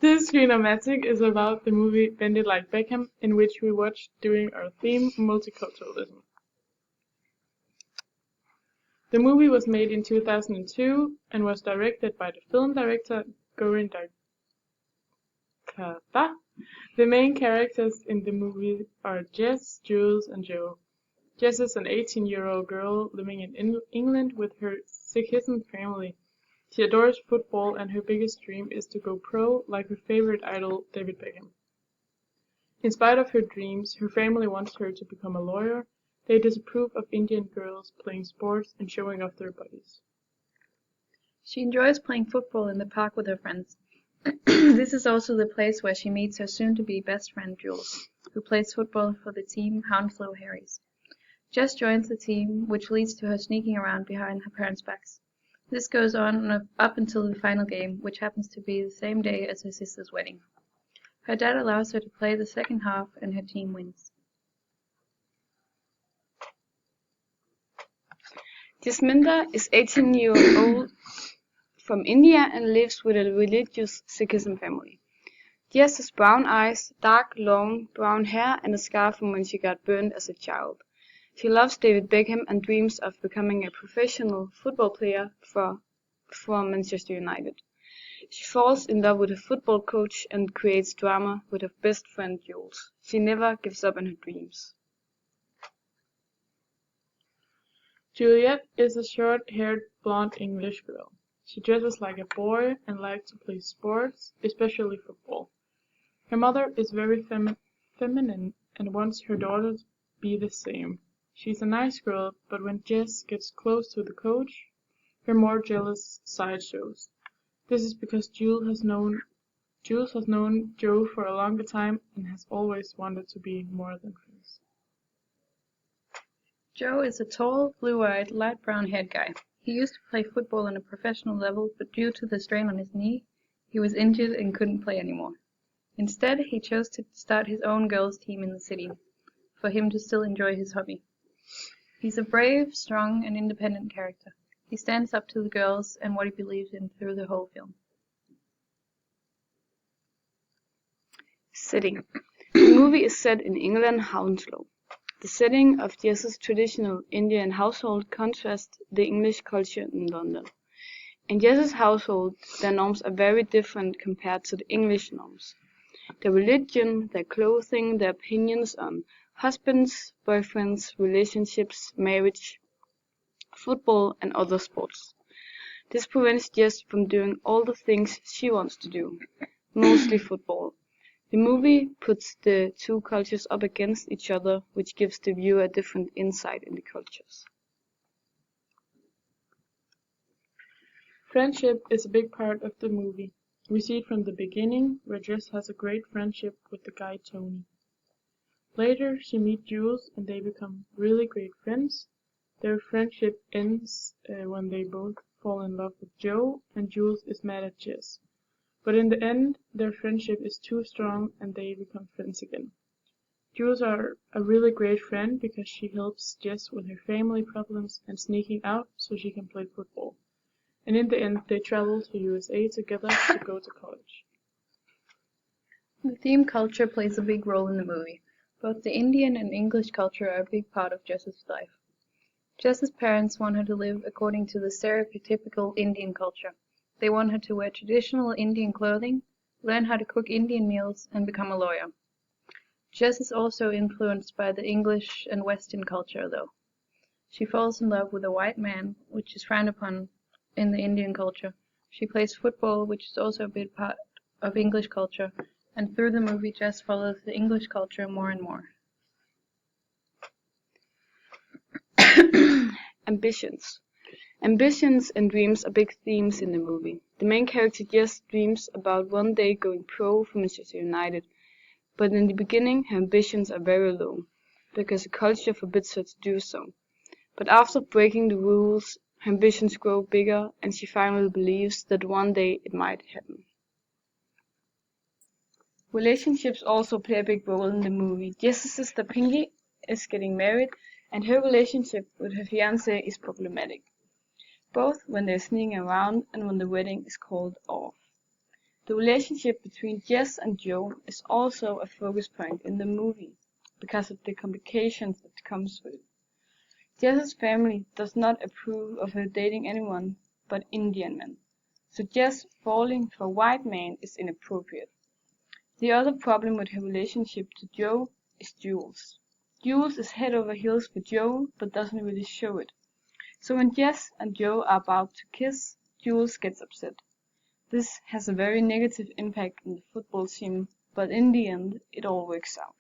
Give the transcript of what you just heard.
This Screenomatic is about the movie Bend It Like Beckham, in which we watched during our theme multiculturalism. The movie was made in 2002 and was directed by the film director Gorin Dakata. The main characters in the movie are Jess, Jules, and Joe. Jess is an 18-year-old girl living in England with her Sikhism family. She adores football and her biggest dream is to go pro like her favorite idol, David Beckham. In spite of her dreams, her family wants her to become a lawyer. They disapprove of Indian girls playing sports and showing off their bodies. She enjoys playing football in the park with her friends. This is also the place where she meets her soon-to-be best friend Jules, who plays football for the team Hounslow Harriers. Jess joins the team, which leads to her sneaking around behind her parents' backs. This goes on up until the final game, which happens to be the same day as her sister's wedding. Her dad allows her to play the second half and her team wins. Jasminda is 18 years old from India and lives with a religious Sikhism family. Jess has brown eyes, dark, long, brown hair and a scar from when she got burned as a child. She loves David Beckham and dreams of becoming a professional football player for Manchester United. She falls in love with a football coach and creates drama with her best friend Jules. She never gives up on her dreams. Juliet is a short-haired blonde English girl. She dresses like a boy and likes to play sports, especially football. Her mother is very feminine and wants her daughter to be the same. She's a nice girl, but when Jess gets close to the coach, her more jealous side shows. This is because Jules has known Joe for a longer time and has always wanted to be more than friends. Joe is a tall, blue-eyed, light brown-haired guy. He used to play football on a professional level, but due to the strain on his knee, he was injured and couldn't play anymore. Instead, he chose to start his own girls' team in the city, for him to still enjoy his hobby. He's a brave, strong, and independent character. He stands up to the girls and what he believes in through the whole film. Setting. The movie is set in England, Hounslow. The setting of Jess's traditional Indian household contrasts the English culture in London. In Jess's household, their norms are very different compared to the English norms. Their religion, their clothing, their opinions on husbands, boyfriends, relationships, marriage, football, and other sports. This prevents Jess from doing all the things she wants to do, mostly football. The movie puts the two cultures up against each other, which gives the viewer a different insight in the cultures. Friendship is a big part of the movie. We see it from the beginning, where Jess has a great friendship with the guy Tony. Later, she meets Jules and they become really great friends. Their friendship ends when they both fall in love with Joe and Jules is mad at Jess. But in the end, their friendship is too strong and they become friends again. Jules are a really great friend because she helps Jess with her family problems and sneaking out so she can play football. And in the end, they travel to USA together to go to college. The theme culture plays a big role in the movie. Both the Indian and English culture are a big part of Jess's life. Jess's parents want her to live according to the stereotypical Indian culture. They want her to wear traditional Indian clothing, learn how to cook Indian meals, and become a lawyer. Jess is also influenced by the English and Western culture, though. She falls in love with a white man, which is frowned upon in the Indian culture. She plays football, which is also a big part of English culture, and through the movie Jess follows the English culture more and more. Ambitions. Ambitions and dreams are big themes in the movie. The main character Jess dreams about one day going pro for Manchester United, but in the beginning her ambitions are very low, because the culture forbids her to do so. But after breaking the rules, her ambitions grow bigger and she finally believes that one day it might happen. Relationships also play a big role in the movie. Jess's sister Pinky is getting married and her relationship with her fiancé is problematic, both when they're sneaking around and when the wedding is called off. The relationship between Jess and Joe is also a focus point in the movie because of the complications that comes with it. Jess's family does not approve of her dating anyone but Indian men, so Jess falling for a white man is inappropriate. The other problem with her relationship to Joe is Jules. Jules is head over heels for Joe but doesn't really show it. So when Jess and Joe are about to kiss, Jules gets upset. This has a very negative impact on the football team, but in the end, it all works out.